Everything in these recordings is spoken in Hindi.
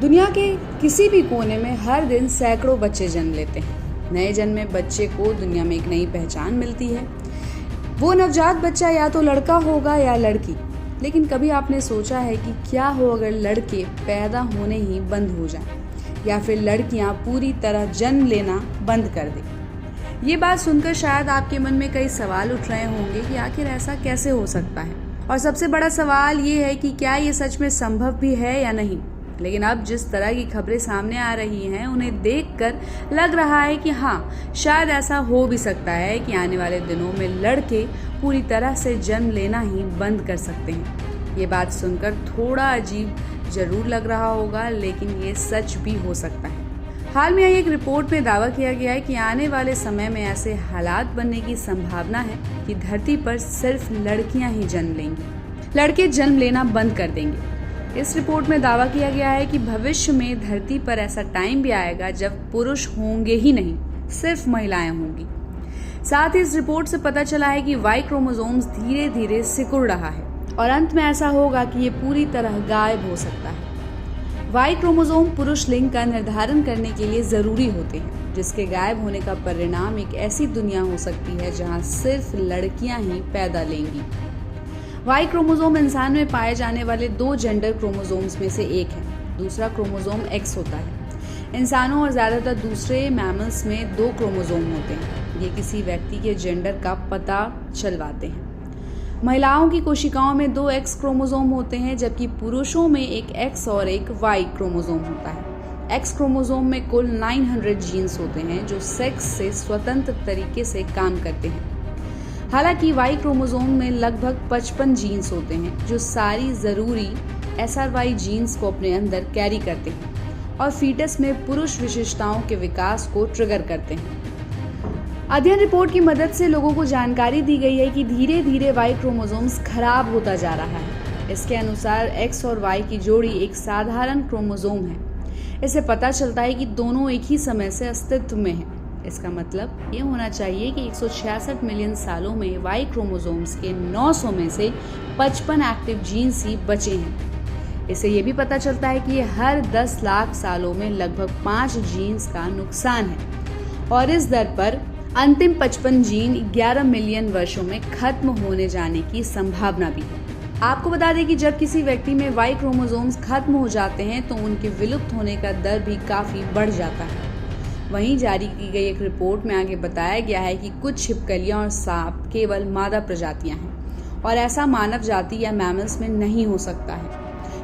दुनिया के किसी भी कोने में हर दिन सैकड़ों बच्चे जन्म लेते हैं। नए जन्मे बच्चे को दुनिया में एक नई पहचान मिलती है। वो नवजात बच्चा या तो लड़का होगा या लड़की। लेकिन कभी आपने सोचा है कि क्या हो अगर लड़के पैदा होने ही बंद हो जाएं या फिर लड़कियां पूरी तरह जन्म लेना बंद कर दें? ये बात सुनकर शायद आपके मन में कई सवाल उठ रहे होंगे कि आखिर ऐसा कैसे हो सकता है, और सबसे बड़ा सवाल ये है कि क्या ये सच में संभव भी है या नहीं। लेकिन अब जिस तरह की खबरें सामने आ रही हैं, उन्हें देखकर लग रहा है कि हाँ, शायद ऐसा हो भी सकता है कि आने वाले दिनों में लड़के पूरी तरह से जन्म लेना ही बंद कर सकते हैं। ये बात सुनकर थोड़ा अजीब जरूर लग रहा होगा, लेकिन ये सच भी हो सकता है। हाल में आई एक रिपोर्ट में दावा किया गया है कि आने वाले समय में ऐसे हालात बनने की संभावना है कि धरती पर सिर्फ लड़कियां ही जन्म लेंगी, लड़के जन्म लेना बंद कर देंगे। इस रिपोर्ट में दावा किया गया है कि भविष्य में धरती पर ऐसा टाइम भी आएगा जब पुरुष होंगे ही नहीं, सिर्फ महिलाएं होंगी। साथ ही इस रिपोर्ट से पता चला है कि वाई क्रोमोसोम्स धीरे धीरे सिकुड़ रहा है और अंत में ऐसा होगा कि ये पूरी तरह गायब हो सकता है। वाई क्रोमोसोम पुरुष लिंग का निर्धारण करने के लिए जरूरी होते हैं, जिसके गायब होने का परिणाम एक ऐसी दुनिया हो सकती है जहां सिर्फ लड़कियां ही पैदा लेंगी। वाई क्रोमोसोम इंसान में पाए जाने वाले 2 जेंडर क्रोमोसोम्स में से एक है। दूसरा क्रोमोसोम एक्स होता है। इंसानों और ज्यादातर दूसरे मैमल्स में 2 क्रोमोसोम होते हैं। ये किसी व्यक्ति के जेंडर का पता चलवाते हैं। महिलाओं की कोशिकाओं में 2 एक्स क्रोमोसोम होते हैं, जबकि पुरुषों में एक एक्स और एक वाई क्रोमोसोम होता है। एक्स क्रोमोसोम में कुल 900 जीन्स होते हैं जो सेक्स से स्वतंत्र तरीके से काम करते हैं। हालांकि वाई क्रोमोसोम में लगभग 55 जीन्स होते हैं जो सारी जरूरी SRY जीन्स को अपने अंदर कैरी करते हैं और फीटस में पुरुष विशेषताओं के विकास को ट्रिगर करते हैं। अध्ययन रिपोर्ट की मदद से लोगों को जानकारी दी गई है कि धीरे धीरे वाई क्रोमोसोम्स खराब होता जा रहा है। इसके अनुसार एक्स और वाई की जोड़ी एक साधारण क्रोमोसोम है। इससे पता चलता है कि दोनों एक ही समय से अस्तित्व में हैं। इसका मतलब ये होना चाहिए कि 166 मिलियन सालों में वाई क्रोमोसोम्स के 900 में से 55 एक्टिव जीन्स ही बचे हैं। इससे ये भी पता चलता है कि हर 10 लाख सालों में लगभग 5 जीन्स का नुकसान है और इस दर पर अंतिम 55 जीन 11 मिलियन वर्षों में खत्म होने जाने की संभावना भी है। आपको बता दें कि जब किसी व्यक्ति में वाई क्रोमोसोम्स खत्म हो जाते हैं तो उनके विलुप्त होने का दर भी काफी बढ़ जाता है। वहीं जारी की गई एक रिपोर्ट में आगे बताया गया है कि कुछ छिपकलियां और सांप केवल मादा प्रजातियां हैं और ऐसा मानव जाति या मैमल्स में नहीं हो सकता है,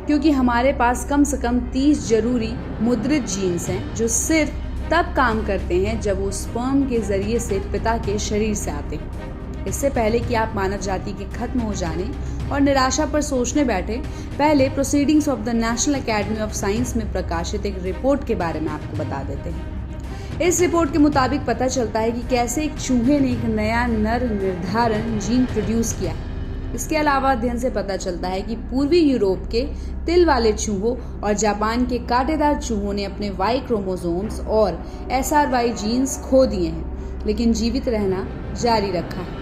क्योंकि हमारे पास कम से कम 30 जरूरी मुद्रित जीन्स हैं जो सिर्फ तब काम करते हैं जब वो स्पर्म के जरिए से पिता के शरीर से आते हैं। इससे पहले कि आप मानव जाति के खत्म हो जाने और निराशा पर सोचने बैठे, पहले proceedings of the national academy of science में प्रकाशित एक रिपोर्ट के बारे में आपको बता देते हैं। इस रिपोर्ट के मुताबिक पता चलता है कि कैसे एक चूहे ने एक नया नर निर्धारण जीन प्रोड्यूस किया है। इसके अलावा अध्ययन से पता चलता है कि पूर्वी यूरोप के तिल वाले चूहों और जापान के कांटेदार चूहों ने अपने वाई क्रोमोसोम्स और SRY जीन्स खो दिए हैं, लेकिन जीवित रहना जारी रखा है।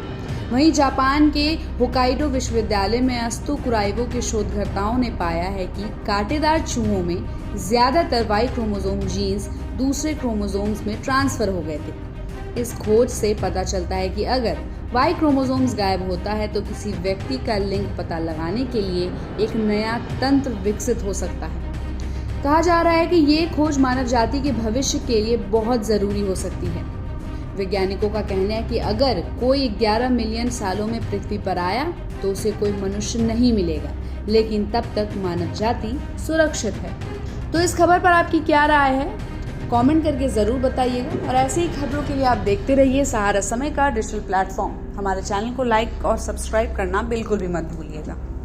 वहीं जापान के होकाइडो विश्वविद्यालय में अस्तु कुराइवो के शोधकर्ताओं ने पाया है कि कांटेदार चूहों में ज्यादातर वाई क्रोमोसोम जीन्स दूसरे क्रोमोसोम्स में ट्रांसफर हो गए थे। इस खोज से पता चलता है कि अगर वाई क्रोमोसोम्स गायब होता है तो किसी व्यक्ति का लिंग पता लगाने के लिए एक नया तंत्र विकसित हो सकता है। कहा जा रहा है कि ये खोज मानव जाति के भविष्य के लिए बहुत जरूरी हो सकती है। वैज्ञानिकों का कहना है कि अगर कोई 11 मिलियन सालों में पृथ्वी पर आया तो उसे कोई मनुष्य नहीं मिलेगा, लेकिन तब तक मानव जाति सुरक्षित है। तो इस खबर पर आपकी क्या राय है? कमेंट करके जरूर बताइएगा और ऐसे ही खबरों के लिए आप देखते रहिए सहारा समय का डिजिटल प्लेटफॉर्म। हमारे चैनल को लाइक और सब्सक्राइब करना बिल्कुल भी मत भूलिएगा।